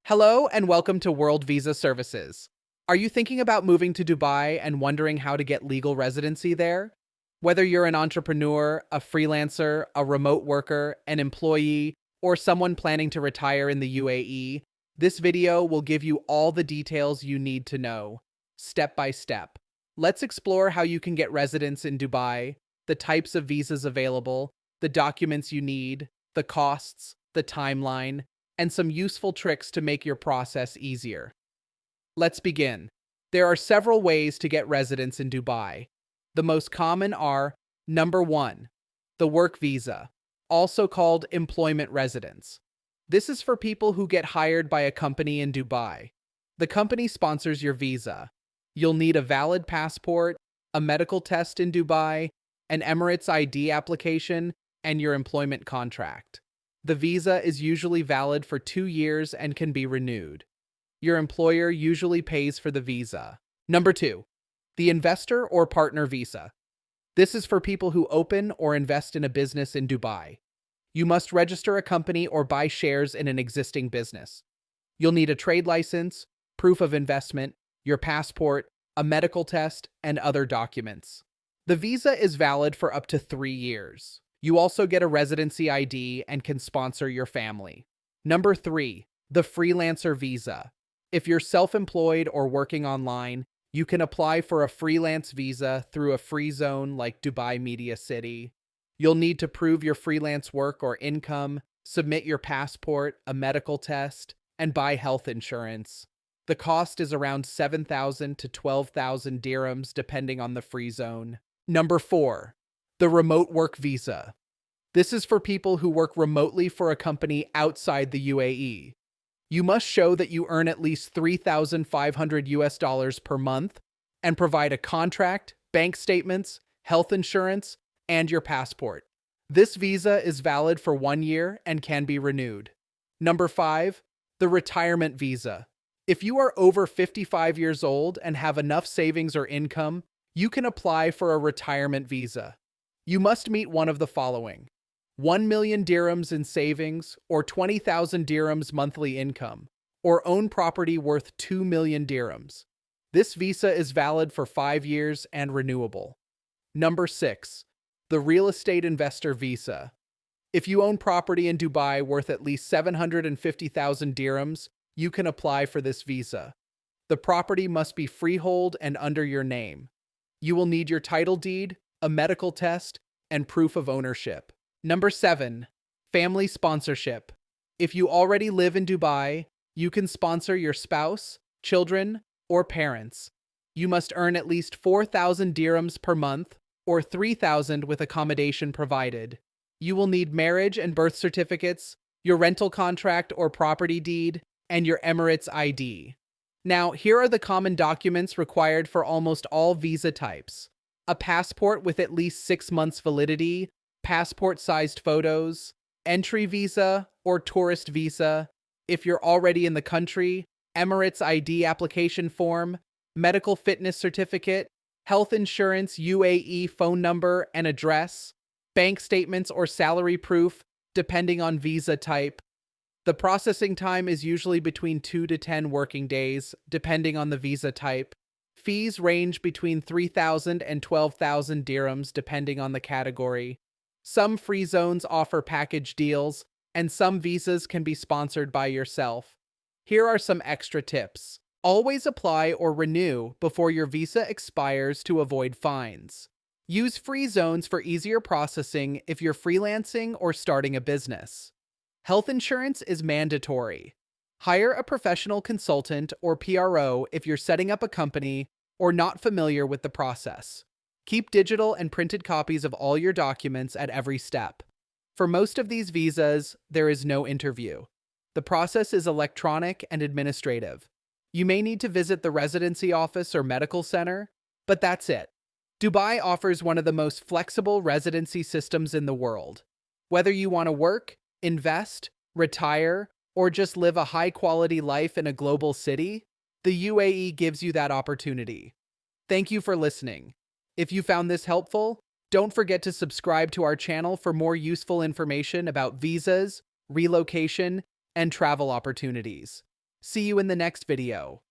Hello and welcome to World Visa Services. Are you thinking about moving to Dubai and wondering how to get legal residency there? Whether you're an entrepreneur, a freelancer, a remote worker, an employee, or someone planning to retire in the UAE, this video will give you all the details you need to know, step by step. Let's explore how you can get residence in Dubai, the types of visas available, the documents you need, the costs, the timeline, and some useful tricks to make your process easier. Let's begin. There are several ways to get residence in Dubai. The most common are: number 1, the work visa, also called employment residence. This is for people who get hired by a company in Dubai. The company sponsors your visa. You'll need a valid passport, a medical test in Dubai, an Emirates ID application, and your employment contract. The visa is usually valid for 2 years and can be renewed. Your employer usually pays for the visa. Number 2, the investor or partner visa. This is for people who open or invest in a business in Dubai. You must register a company or buy shares in an existing business. You'll need a trade license, proof of investment, your passport, a medical test, and other documents. The visa is valid for up to 3 years. You also get a residency ID and can sponsor your family. Number 3, the freelancer visa. If you're self-employed or working online, you can apply for a freelance visa through a free zone like Dubai Media City. You'll need to prove your freelance work or income, submit your passport, a medical test, and buy health insurance. The cost is around 7,000 to 12,000 dirhams depending on the free zone. Number 4, the remote work visa. This is for people who work remotely for a company outside the UAE. You must show that you earn at least $3,500 per month and provide a contract, bank statements, health insurance, and your passport. This visa is valid for 1 year and can be renewed. Number 5, the retirement visa. If you are over 55 years old and have enough savings or income, you can apply for a retirement visa. You must meet one of the following: 1 million dirhams in savings, or 20,000 dirhams monthly income, or own property worth 2 million dirhams. This visa is valid for 5 years and renewable. Number 6, the real estate investor visa. If you own property in Dubai worth at least 750,000 dirhams, you can apply for this visa. The property must be freehold and under your name. You will need your title deed, a medical test, and proof of ownership. Number 7, family sponsorship. If you already live in Dubai, you can sponsor your spouse, children, or parents. You must earn at least 4,000 dirhams per month, or 3,000 with accommodation provided. You will need marriage and birth certificates, your rental contract or property deed, and your Emirates ID. Now, here are the common documents required for almost all visa types: a passport with at least 6 months validity, passport-sized photos, entry visa or tourist visa. If you're already in the country, Emirates ID application form, medical fitness certificate, health insurance UAE phone number and address, bank statements or salary proof, depending on visa type. The processing time is usually between 2 to 10 working days, depending on the visa type. Fees range between 3,000 and 12,000 dirhams depending on the category. Some free zones offer package deals, and some visas can be sponsored by yourself. Here are some extra tips. Always apply or renew before your visa expires to avoid fines. Use free zones for easier processing if you're freelancing or starting a business. Health insurance is mandatory. Hire a professional consultant or PRO if you're setting up a company or not familiar with the process. Keep digital and printed copies of all your documents at every step. For most of these visas, there is no interview. The process is electronic and administrative. You may need to visit the residency office or medical center, but that's it. Dubai offers one of the most flexible residency systems in the world. Whether you want to work, invest, retire, or just live a high-quality life in a global city, the UAE gives you that opportunity. Thank you for listening. If you found this helpful, don't forget to subscribe to our channel for more useful information about visas, relocation, and travel opportunities. See you in the next video.